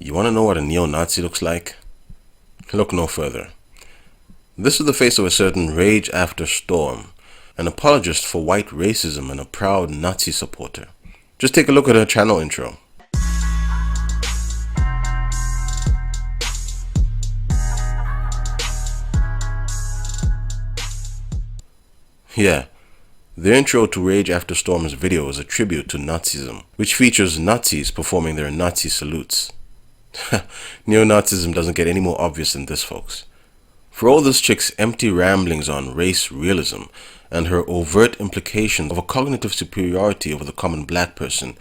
You want to know what a neo-Nazi looks like? Look no further. This is the face of a certain Rage After Storm, an apologist for white racism and a proud Nazi supporter. Just take a look at her channel intro. Yeah, the intro to Rage After Storm's video is a tribute to Nazism, which features Nazis performing their Nazi salutes. Neo-Nazism doesn't get any more obvious than this, folks. For all this chick's empty ramblings on race realism and her overt implication of a cognitive superiority over the common black person,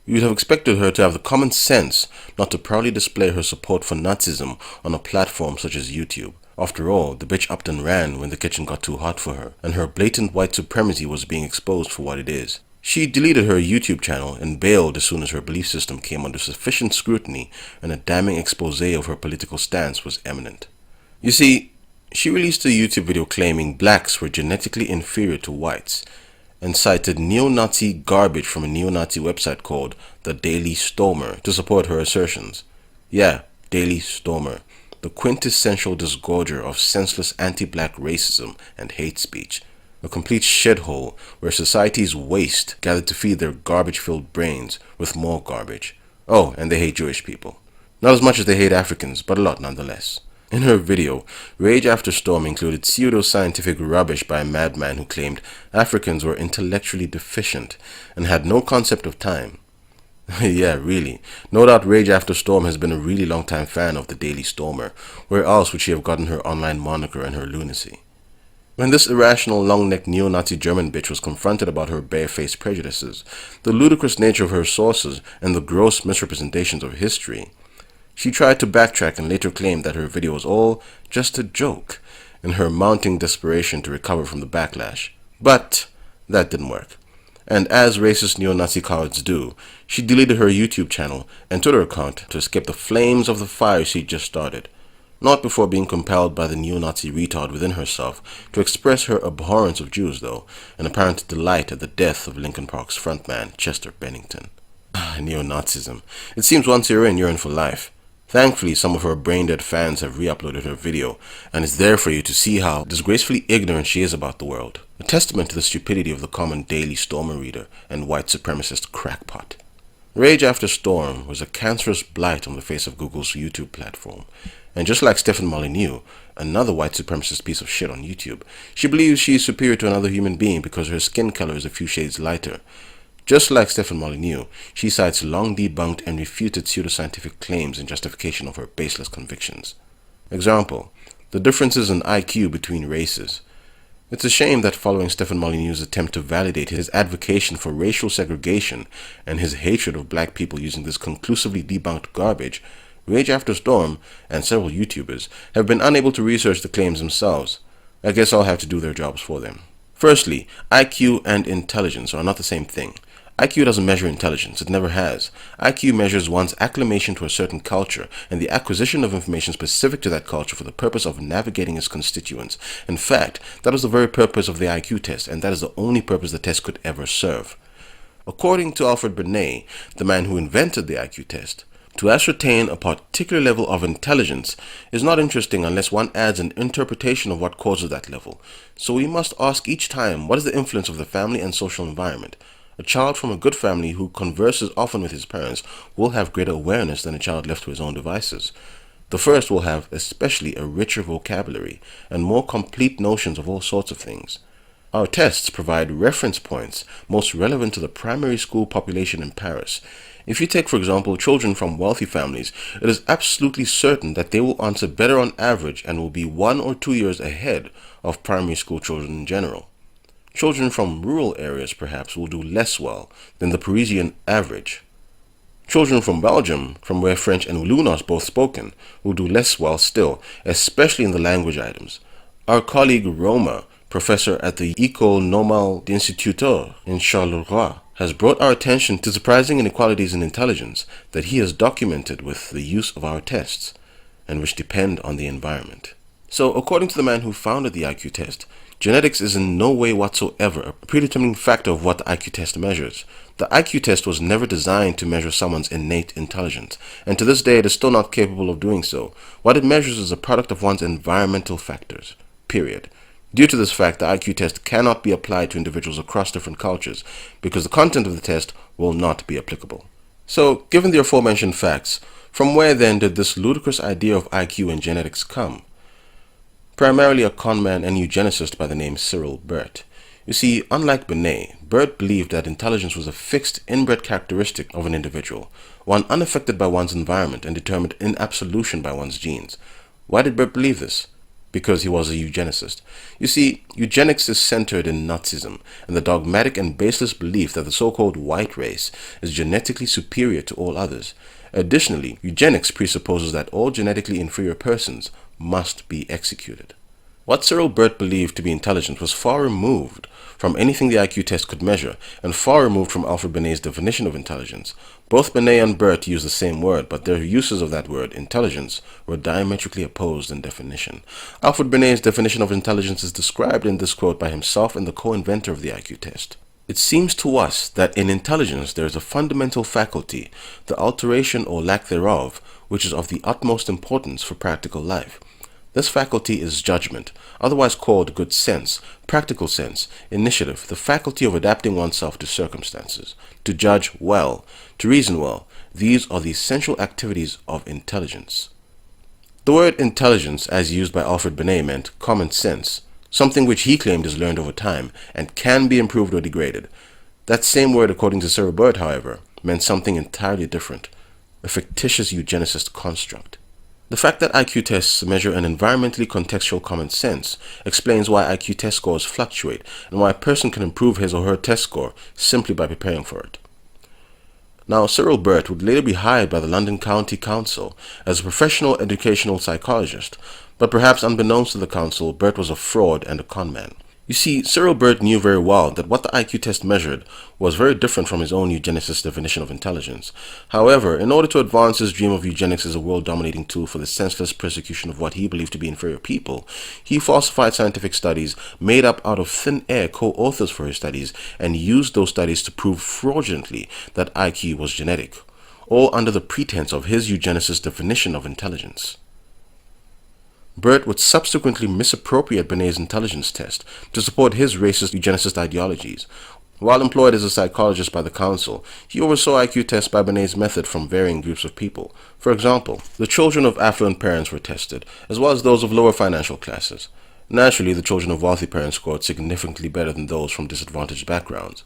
you'd have expected her to have the common sense not to proudly display her support for Nazism on a platform such as YouTube. After all, the bitch upped and ran when the kitchen got too hot for her, and her blatant white supremacy was being exposed for what it is. She deleted her YouTube channel and bailed as soon as her belief system came under sufficient scrutiny and a damning expose of her political stance was imminent. You see, she released a YouTube video claiming blacks were genetically inferior to whites, and cited neo-Nazi garbage from a neo-Nazi website called The Daily Stormer to support her assertions. Yeah, Daily Stormer, the quintessential disgorger of senseless anti-black racism and hate speech. A complete shithole where society's waste gathered to feed their garbage-filled brains with more garbage. Oh, and they hate Jewish people. Not as much as they hate Africans, but a lot nonetheless. In her video, Rage After Storm included pseudo-scientific rubbish by a madman who claimed Africans were intellectually deficient and had no concept of time. Yeah, really. No doubt Rage After Storm has been a really long-time fan of the Daily Stormer. Where else would she have gotten her online moniker and her lunacy? When this irrational, long-necked neo-Nazi German bitch was confronted about her bare-faced prejudices, the ludicrous nature of her sources, and the gross misrepresentations of history, she tried to backtrack and later claimed that her video was all just a joke in her mounting desperation to recover from the backlash. But that didn't work. And as racist neo-Nazi cowards do, she deleted her YouTube channel and Twitter account to escape the flames of the fire she'd just started. Not before being compelled by the neo-Nazi retard within herself to express her abhorrence of Jews, though, and apparent delight at the death of Linkin Park's frontman, Chester Bennington. Neo-Nazism. It seems once you're in for life. Thankfully, some of her brain-dead fans have re-uploaded her video, and it's there for you to see how disgracefully ignorant she is about the world. A testament to the stupidity of the common Daily Stormer reader and white supremacist crackpot. Rage After Storm was a cancerous blight on the face of Google's YouTube platform. And just like Stefan Molyneux, another white supremacist piece of shit on YouTube, she believes she is superior to another human being because her skin color is a few shades lighter. Just like Stefan Molyneux, she cites long debunked and refuted pseudoscientific claims in justification of her baseless convictions. Example, the differences in IQ between races. It's a shame that following Stefan Molyneux's attempt to validate his advocacy for racial segregation and his hatred of black people using this conclusively debunked garbage, Rage After Storm and several YouTubers have been unable to research the claims themselves. I guess I'll have to do their jobs for them. Firstly, IQ and intelligence are not the same thing. IQ doesn't measure intelligence, it never has. IQ measures one's acclimation to a certain culture and the acquisition of information specific to that culture for the purpose of navigating its constituents. In fact, that is the very purpose of the IQ test, and that is the only purpose the test could ever serve. According to Alfred Binet, the man who invented the IQ test, to ascertain a particular level of intelligence is not interesting unless one adds an interpretation of what causes that level. So we must ask each time, what is the influence of the family and social environment? A child from a good family who converses often with his parents will have greater awareness than a child left to his own devices. The first will have especially a richer vocabulary and more complete notions of all sorts of things. Our tests provide reference points most relevant to the primary school population in Paris. If you take, for example, children from wealthy families, it is absolutely certain that they will answer better on average and will be 1 or 2 years ahead of primary school children in general. Children from rural areas perhaps will do less well than the Parisian average. Children from Belgium, from where French and Walloon are both spoken, will do less well still, especially in the language items. Our colleague Roma, professor at the École Normale d'Instituteurs in Charleroi, has brought our attention to surprising inequalities in intelligence that he has documented with the use of our tests, and which depend on the environment. So, according to the man who founded the IQ test, genetics is in no way whatsoever a predetermining factor of what the IQ test measures. The IQ test was never designed to measure someone's innate intelligence, and to this day it is still not capable of doing so. What it measures is a product of one's environmental factors, period. Due to this fact, the IQ test cannot be applied to individuals across different cultures, because the content of the test will not be applicable. So, given the aforementioned facts, from where then did this ludicrous idea of IQ and genetics come? Primarily a conman and eugenicist by the name Cyril Burt. You see, unlike Binet, Burt believed that intelligence was a fixed, inbred characteristic of an individual, one unaffected by one's environment and determined in absolution by one's genes. Why did Burt believe this? Because he was a eugenicist. You see, eugenics is centered in Nazism and the dogmatic and baseless belief that the so-called white race is genetically superior to all others. Additionally, eugenics presupposes that all genetically inferior persons must be executed. What Cyril Burt believed to be intelligent was far removed from anything the IQ test could measure, and far removed from Alfred Binet's definition of intelligence. Both Binet and Burt used the same word, but their uses of that word, intelligence, were diametrically opposed in definition. Alfred Binet's definition of intelligence is described in this quote by himself and the co-inventor of the IQ test. It seems to us that in intelligence there is a fundamental faculty, the alteration or lack thereof, which is of the utmost importance for practical life. This faculty is judgment, otherwise called good sense, practical sense, initiative, the faculty of adapting oneself to circumstances, to judge well, to reason well. These are the essential activities of intelligence. The word intelligence, as used by Alfred Binet, meant common sense, something which he claimed is learned over time and can be improved or degraded. That same word, according to Cyril Burt, however, meant something entirely different, a fictitious eugenicist construct. The fact that IQ tests measure an environmentally contextual common sense explains why IQ test scores fluctuate and why a person can improve his or her test score simply by preparing for it. Now, Cyril Burt would later be hired by the London County Council as a professional educational psychologist, but perhaps unbeknownst to the council, Burt was a fraud and a conman. You see, Cyril Burt knew very well that what the IQ test measured was very different from his own eugenicist definition of intelligence. However, in order to advance his dream of eugenics as a world-dominating tool for the senseless persecution of what he believed to be inferior people, he falsified scientific studies, made up out of thin air co-authors for his studies, and used those studies to prove fraudulently that IQ was genetic, all under the pretense of his eugenicist definition of intelligence. Burt would subsequently misappropriate Binet's intelligence test to support his racist eugenicist ideologies. While employed as a psychologist by the council, he oversaw IQ tests by Binet's method from varying groups of people. For example, the children of affluent parents were tested, as well as those of lower financial classes. Naturally, the children of wealthy parents scored significantly better than those from disadvantaged backgrounds.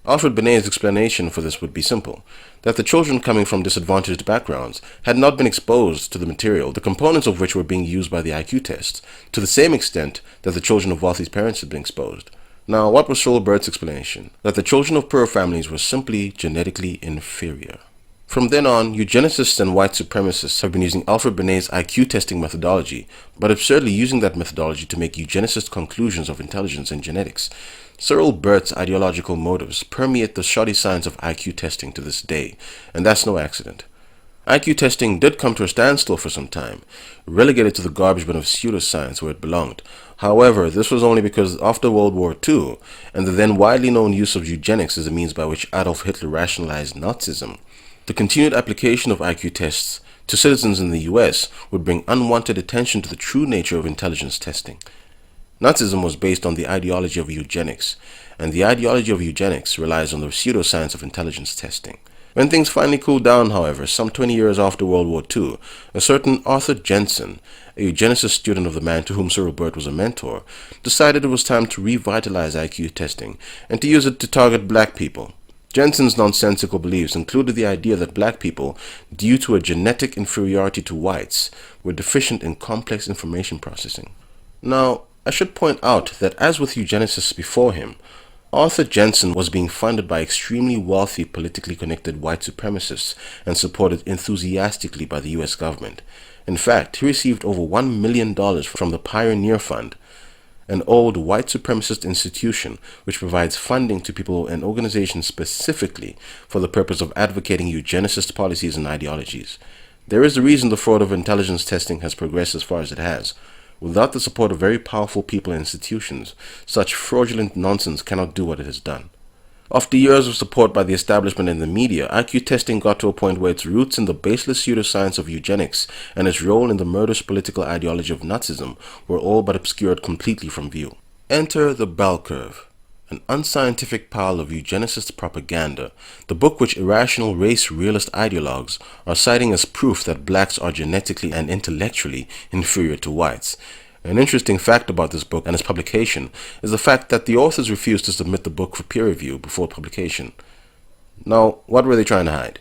Alfred Binet's explanation for this would be simple, that the children coming from disadvantaged backgrounds had not been exposed to the material, the components of which were being used by the IQ tests, to the same extent that the children of wealthy parents had been exposed. Now, what was Cyril Burt's explanation? That the children of poor families were simply genetically inferior. From then on, eugenicists and white supremacists have been using Alfred Binet's IQ testing methodology, but absurdly using that methodology to make eugenicist conclusions of intelligence and genetics. Cyril Burt's ideological motives permeate the shoddy science of IQ testing to this day, and that's no accident. IQ testing did come to a standstill for some time, relegated to the garbage bin of pseudo-science where it belonged. However, this was only because after World War II, and the then widely known use of eugenics as a means by which Adolf Hitler rationalized Nazism, the continued application of IQ tests to citizens in the US would bring unwanted attention to the true nature of intelligence testing. Nazism was based on the ideology of eugenics, and the ideology of eugenics relies on the pseudo-science of intelligence testing. When things finally cooled down, however, some 20 years after World War II, a certain Arthur Jensen, a eugenicist student of the man to whom Cyril Burt was a mentor, decided it was time to revitalize IQ testing and to use it to target black people. Jensen's nonsensical beliefs included the idea that black people, due to a genetic inferiority to whites, were deficient in complex information processing. Now, I should point out that as with eugenicists before him, Arthur Jensen was being funded by extremely wealthy, politically connected white supremacists and supported enthusiastically by the US government. In fact, he received over $1 million from the Pioneer Fund, an old white supremacist institution which provides funding to people and organizations specifically for the purpose of advocating eugenicist policies and ideologies. There is a reason the fraud of intelligence testing has progressed as far as it has. Without the support of very powerful people and institutions, such fraudulent nonsense cannot do what it has done. After years of support by the establishment and the media, IQ testing got to a point where its roots in the baseless pseudo-science of eugenics and its role in the murderous political ideology of Nazism were all but obscured completely from view. Enter the bell curve, an unscientific pile of eugenicist propaganda, the book which irrational race realist ideologues are citing as proof that blacks are genetically and intellectually inferior to whites. An interesting fact about this book and its publication is the fact that the authors refused to submit the book for peer review before publication. Now, what were they trying to hide?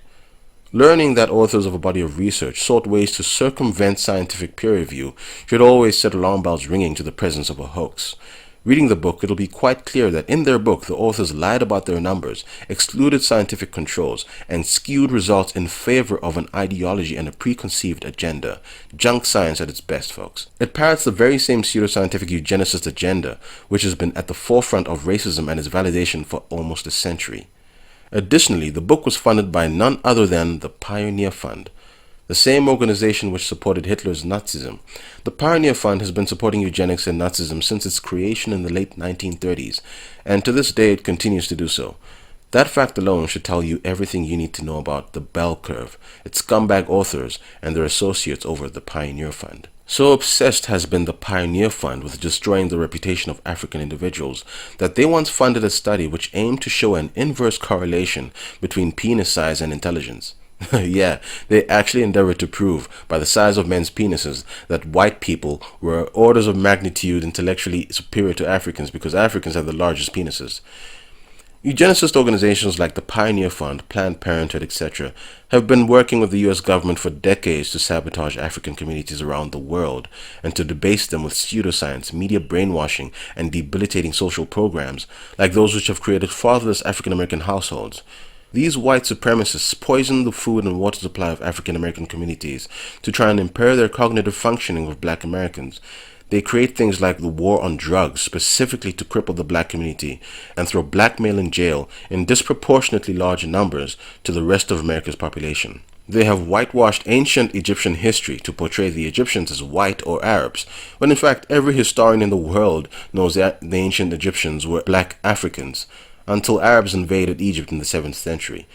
Learning that authors of a body of research sought ways to circumvent scientific peer review should always set alarm bells ringing to the presence of a hoax. Reading the book, it'll be quite clear that in their book, the authors lied about their numbers, excluded scientific controls, and skewed results in favor of an ideology and a preconceived agenda. Junk science at its best, folks. It parrots the very same pseudoscientific eugenicist agenda, which has been at the forefront of racism and its validation for almost a century. Additionally, the book was funded by none other than the Pioneer Fund, the same organization which supported Hitler's Nazism. The Pioneer Fund has been supporting eugenics and Nazism since its creation in the late 1930s, and to this day it continues to do so. That fact alone should tell you everything you need to know about the bell curve, its scumbag authors, and their associates over at the Pioneer Fund. So obsessed has been the Pioneer Fund with destroying the reputation of African individuals that they once funded a study which aimed to show an inverse correlation between penis size and intelligence. Yeah, they actually endeavored to prove by the size of men's penises that white people were orders of magnitude intellectually superior to Africans because Africans have the largest penises. Eugenicist organizations like the Pioneer Fund, Planned Parenthood, etc. have been working with the US government for decades to sabotage African communities around the world and to debase them with pseudoscience, media brainwashing, and debilitating social programs like those which have created fatherless African American households. These white supremacists poison the food and water supply of African American communities to try and impair their cognitive functioning of black Americans. They create things like the war on drugs specifically to cripple the black community and throw black male in jail in disproportionately large numbers to the rest of America's population. They have whitewashed ancient Egyptian history to portray the Egyptians as white or Arabs, when in fact every historian in the world knows that the ancient Egyptians were black Africans, until Arabs invaded Egypt in the 7th century.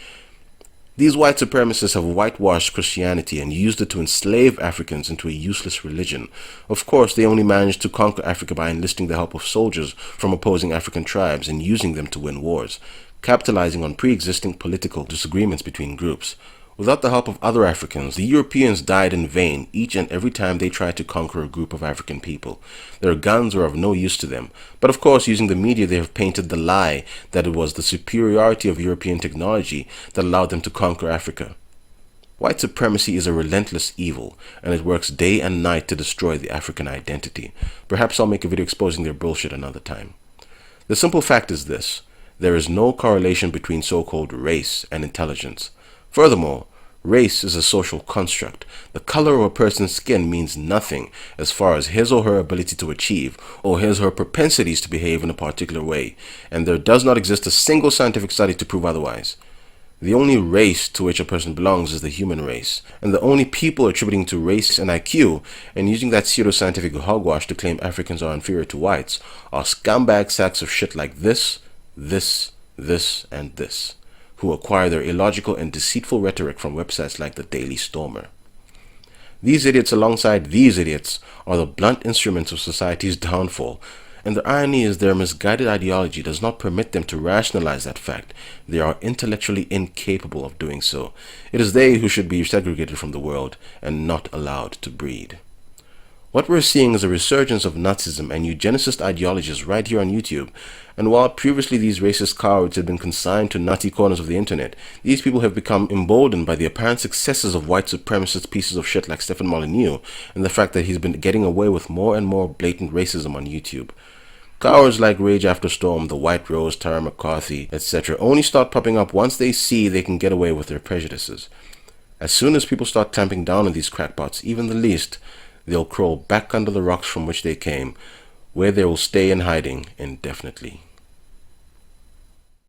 These white supremacists have whitewashed Christianity and used it to enslave Africans into a useless religion. Of course, they only managed to conquer Africa by enlisting the help of soldiers from opposing African tribes and using them to win wars, capitalizing on pre-existing political disagreements between groups. Without the help of other Africans, the Europeans died in vain each and every time they tried to conquer a group of African people. Their guns were of no use to them, but of course using the media they have painted the lie that it was the superiority of European technology that allowed them to conquer Africa. White supremacy is a relentless evil, and it works day and night to destroy the African identity. Perhaps I'll make a video exposing their bullshit another time. The simple fact is this: there is no correlation between so-called race and intelligence. Furthermore, race is a social construct. The color of a person's skin means nothing as far as his or her ability to achieve or his or her propensities to behave in a particular way, and there does not exist a single scientific study to prove otherwise. The only race to which a person belongs is the human race, and the only people attributing to race and IQ and using that pseudo-scientific hogwash to claim Africans are inferior to whites are scumbag sacks of shit like this, and this, who acquire their illogical and deceitful rhetoric from websites like the Daily Stormer. These idiots alongside these idiots are the blunt instruments of society's downfall, and the irony is their misguided ideology does not permit them to rationalize that fact. They are intellectually incapable of doing so. It is they who should be segregated from the world and not allowed to breed. What we're seeing is a resurgence of Nazism and eugenicist ideologies right here on YouTube, and while previously these racist cowards had been consigned to nutty corners of the internet, these people have become emboldened by the apparent successes of white supremacist pieces of shit like Stefan Molyneux and the fact that he's been getting away with more and more blatant racism on YouTube. Cowards like Rage After Storm, The White Rose, Tara McCarthy, etc. only start popping up once they see they can get away with their prejudices. As soon as people start clamping down on these crackpots, even the least, they'll crawl back under the rocks from which they came, where they will stay in hiding indefinitely.